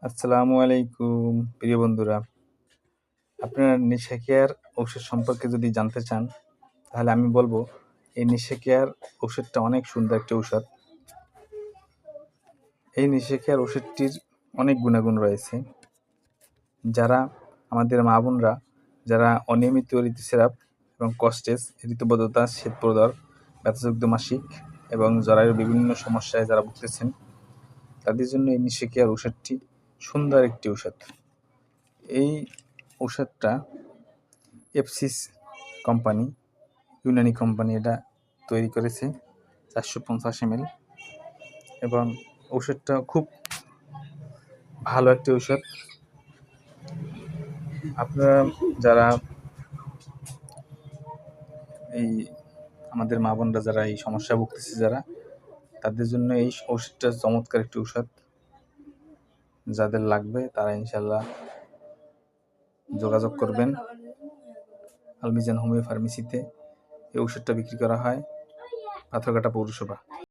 আসসালামু আলাইকুম প্রিয় বন্ধুরা। আপনারা নেশা কেয়ার ঔষধ সম্পর্কে যদি জানতে চান, তাহলে আমি বলবো এই নেশা কেয়ার ওষুধটা অনেক সুন্দর একটা ঔষধ। এই নেশা কেয়ার ওষুধটির অনেক গুণাগুণ রয়েছে। যারা আমাদের মা বোনরা যারা অনিয়মিত ঋতুস্রাব এবং কষ্টেজ, ঋতুবদ্ধতা, শ্বেতপ্রদর, ব্যথাযুক্ত মাসিক এবং জরায়ুর বিভিন্ন সমস্যায় যারা ভুগতেছেন, তাদের জন্য এই নেশা কেয়ার ওষুধটি সুন্দর একটি ঔষধ। এই ঔষধটা এফসিস কোম্পানি, ইউনানি কোম্পানি এটা তৈরি করেছে 450 ml, এবং ঔষধটা খুব ভালো একটি ঔষধ। আপনারা যারা এই আমাদের মা বোনরা যারা এই সমস্যা ভুগতেছে, যারা তাদের জন্য এই ওষুধটা চমৎকার একটি ঔষধ। যাদের লাগবে তারা ইনশাল্লাহ যোগাযোগ করবেন। আলমিজান হোমিও ফার্মেসিতে এই ওষুধটা বিক্রি করা হয়, পাথরঘাটা পৌরসভা।